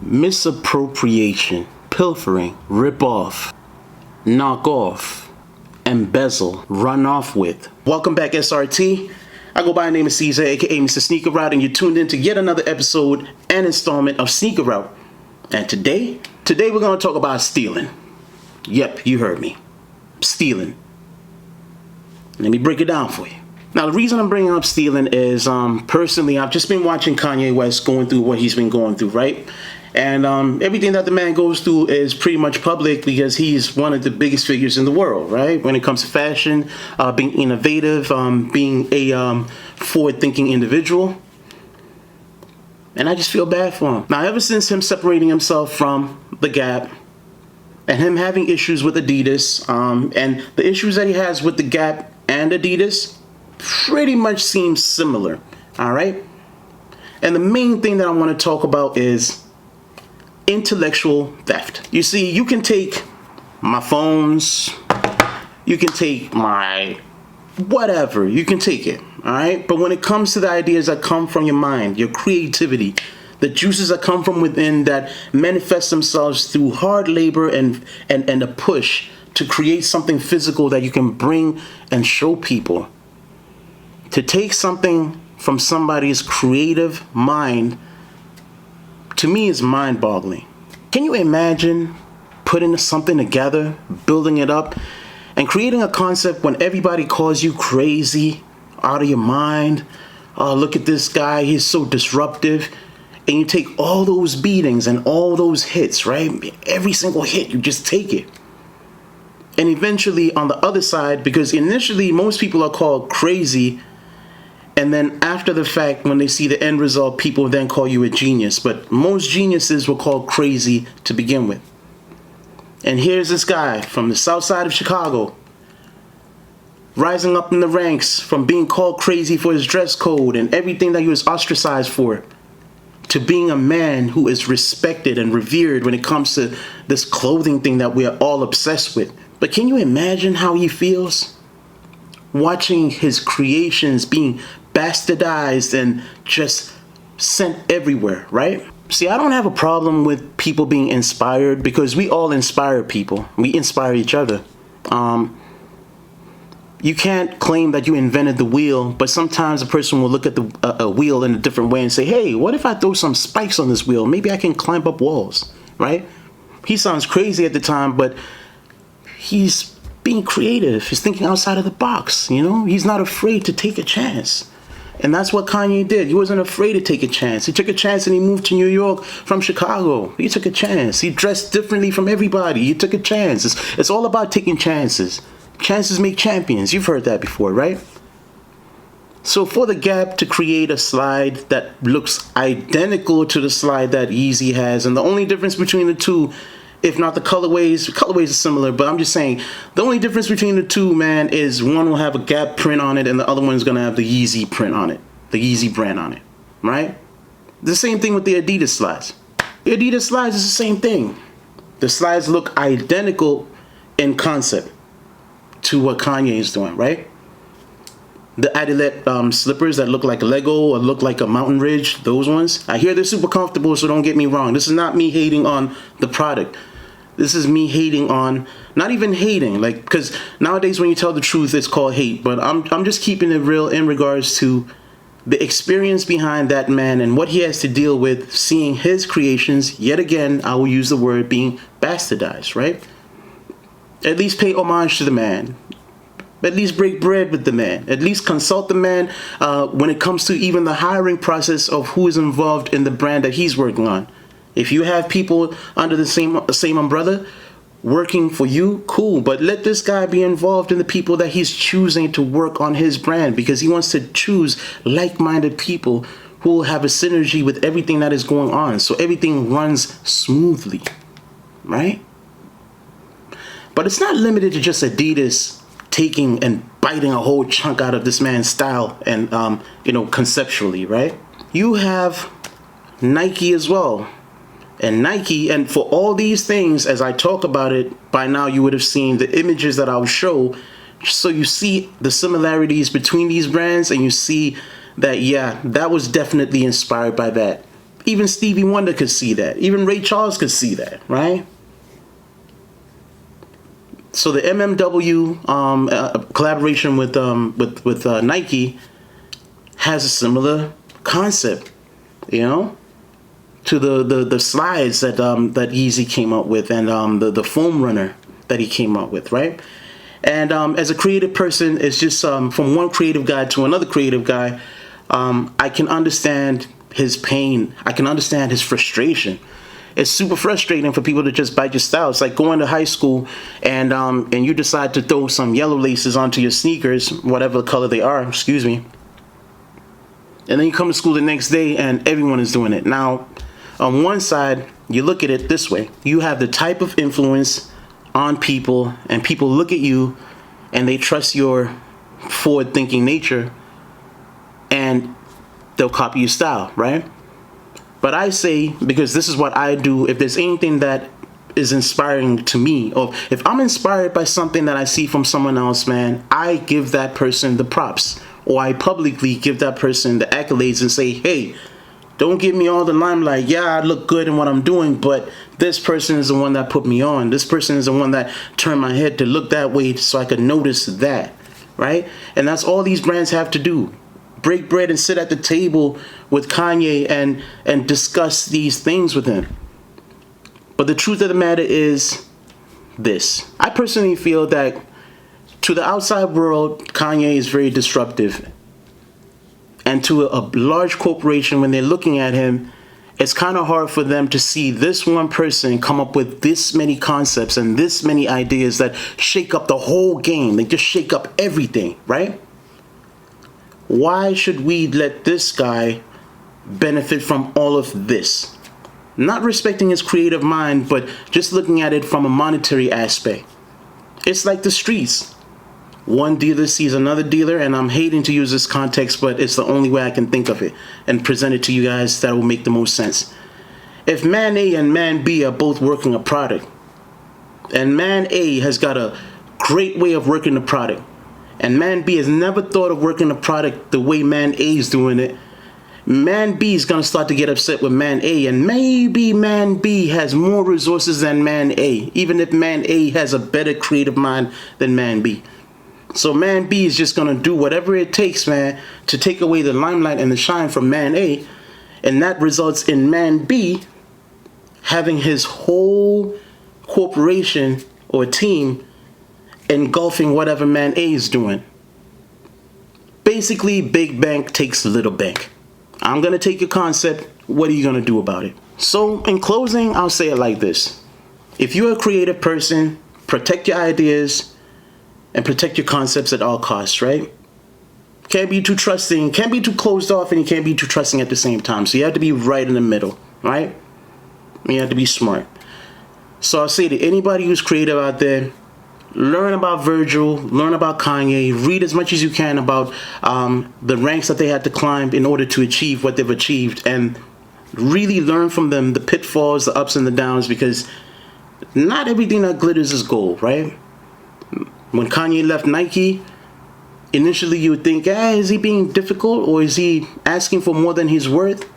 Misappropriation, pilfering, rip off, knock off, embezzle, run off with. Welcome back, SRT. I go by the name of Caesar, aka Mr. Sneaker Route, and you're tuned in to yet another episode and installment of Sneaker Route. And today we're going to talk about stealing. Yep, you heard me. Stealing. Let me break it down for you. Now, the reason I'm bringing up stealing is, personally, I've just been watching Kanye West going through what he's been going through, right? And everything that the man goes through is pretty much public because he's one of the biggest figures in the world, right? When it comes to fashion, being innovative, being a forward-thinking individual. And I just feel bad for him. Now, ever since him separating himself from the Gap and him having issues with Adidas, and the issues that he has with the Gap and Adidas pretty much seem similar, all right? And the main thing that I want to talk about is intellectual theft. You see, you can take my phones, you can take my whatever, you can take it, all right? But when it comes to the ideas that come from your mind, your creativity, the juices that come from within that manifest themselves through hard labor and a push to create something physical that you can bring and show people, to take something from somebody's creative mind, to me, is mind-boggling. Can you imagine putting something together, building it up, and creating a concept when everybody calls you crazy, out of your mind? Oh, look at this guy, he's so disruptive. And you take all those beatings and all those hits, right? Every single hit, you just take it. And eventually, on the other side, because initially most people are called crazy, and then after the fact, when they see the end result, people then call you a genius. But most geniuses were called crazy to begin with. And here's this guy from the south side of Chicago, rising up in the ranks from being called crazy for his dress code and everything that he was ostracized for, to being a man who is respected and revered when it comes to this clothing thing that we are all obsessed with. But can you imagine how he feels watching his creations being bastardized and just sent everywhere, right? See, I don't have a problem with people being inspired because we all inspire people. We inspire each other. You can't claim that you invented the wheel, but sometimes a person will look at a wheel in a different way and say, hey, what if I throw some spikes on this wheel? Maybe I can climb up walls, right? He sounds crazy at the time, but he's being creative. He's thinking outside of the box, you know? He's not afraid to take a chance. And that's what Kanye did. He wasn't afraid to take a chance. He took a chance and he moved to New York from Chicago. He took a chance. He dressed differently from everybody. He took a chance. It's all about taking chances. Chances make champions. You've heard that before, right? So for the Gap to create a slide that looks identical to the slide that Yeezy has, and the only difference between the two, if not the colorways are similar, but I'm just saying, the only difference between the two, man, is one will have a Gap print on it and the other one is going to have the Yeezy print on it, the Yeezy brand on it, right? The same thing with the Adidas slides. The Adidas slides is the same thing. The slides look identical in concept to what Kanye is doing, right? The Adilet slippers that look like Lego or look like a mountain ridge, those ones, I hear they're super comfortable, so don't get me wrong. This is not me hating on the product. This is me hating on, not even hating, like, because nowadays when you tell the truth, it's called hate. But I'm just keeping it real in regards to the experience behind that man and what he has to deal with, seeing his creations, yet again, I will use the word, being bastardized, right? At least pay homage to the man. At least break bread with the man. At least consult the man when it comes to even the hiring process of who is involved in the brand that he's working on. If you have people under the same umbrella working for you, cool. But let this guy be involved in the people that he's choosing to work on his brand, because he wants to choose like-minded people who will have a synergy with everything that is going on, so everything runs smoothly, right? But it's not limited to just Adidas taking and biting a whole chunk out of this man's style and, conceptually, right? You have Nike as well. And Nike, and for all these things, as I talk about it, by now you would have seen the images that I'll show. So you see the similarities between these brands, and you see that, yeah, that was definitely inspired by that. Even Stevie Wonder could see that. Even Ray Charles could see that, right? So the MMW collaboration with Nike has a similar concept, you know, to the slides that that Yeezy came up with, and the foam runner that he came up with, right? And as a creative person, it's just from one creative guy to another creative guy, I can understand his pain. I can understand his frustration. It's super frustrating for people to just bite your style. It's like going to high school and you decide to throw some yellow laces onto your sneakers, whatever color they are, excuse me. And then you come to school the next day and everyone is doing it. Now, on one side, you look at it this way. You have the type of influence on people, and people look at you and they trust your forward-thinking nature and they'll copy your style, right? But I say, because this is what I do, if there's anything that is inspiring to me, or if I'm inspired by something that I see from someone else, man, I give that person the props, or I publicly give that person the accolades and say, hey, don't give me all the limelight. Yeah, I look good in what I'm doing, but this person is the one that put me on. This person is the one that turned my head to look that way so I could notice that, right? And that's all these brands have to do. Break bread and sit at the table with Kanye and discuss these things with him. But the truth of the matter is this. I personally feel that to the outside world, Kanye is very disruptive. And to a large corporation, when they're looking at him, it's kind of hard for them to see this one person come up with this many concepts and this many ideas that shake up the whole game. They just shake up everything, right? Why should we let this guy benefit from all of this? Not respecting his creative mind, but just looking at it from a monetary aspect. It's like the streets. One dealer sees another dealer, and I'm hating to use this context, but it's the only way I can think of it and present it to you guys that will make the most sense. If man A and man B are both working a product, and man A has got a great way of working the product, and man B has never thought of working the product the way man A is doing it, man B is going to start to get upset with man A, and maybe man B has more resources than man A, even if man A has a better creative mind than man B. So man B is just going to do whatever it takes, man, to take away the limelight and the shine from man A, and that results in man B having his whole corporation or team engulfing whatever man A is doing. Basically, big bank takes little bank. I'm going to take your concept. What are you going to do about it? So in closing, I'll say it like this. If you're a creative person, protect your ideas and protect your concepts at all costs, right? Can't be too trusting, can't be too closed off, and you can't be too trusting at the same time. So you have to be right in the middle, right? You have to be smart. So I'll say to anybody who's creative out there, learn about Virgil, learn about Kanye, read as much as you can about the ranks that they had to climb in order to achieve what they've achieved, and really learn from them the pitfalls, the ups and the downs, because not everything that glitters is gold, right? When Kanye left Nike, initially you would think, is he being difficult, or is he asking for more than he's worth?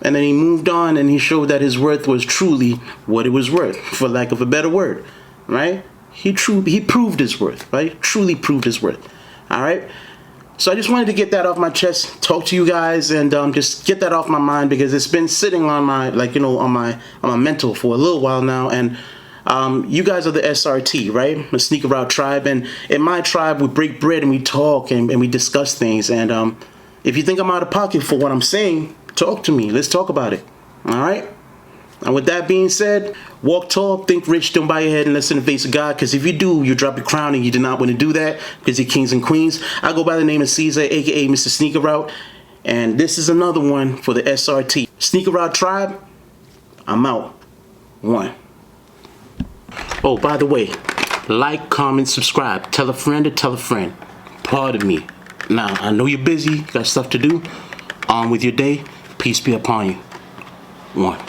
And then he moved on and he showed that his worth was truly what it was worth, for lack of a better word, right? He proved his worth, right? Truly proved his worth. All right. So I just wanted to get that off my chest, talk to you guys, and just get that off my mind, because it's been sitting on my, on my mental for a little while now. And you guys are the SRT, right? The Sneaker Route tribe. And in my tribe, we break bread and we talk and we discuss things. And if you think I'm out of pocket for what I'm saying, talk to me. Let's talk about it. All right. And with that being said, walk tall, think rich, don't bow your head unless in the face of God. Because if you do, you drop your crown, and you do not want to do that because you're kings and queens. I go by the name of Caesar, aka Mr. Sneaker Route. And this is another one for the SRT. Sneaker Route Tribe, I'm out. 1. Oh, by the way, like, comment, subscribe. Tell a friend to tell a friend. Pardon me. Now, I know you're busy, got stuff to do. On with your day. Peace be upon you. 1.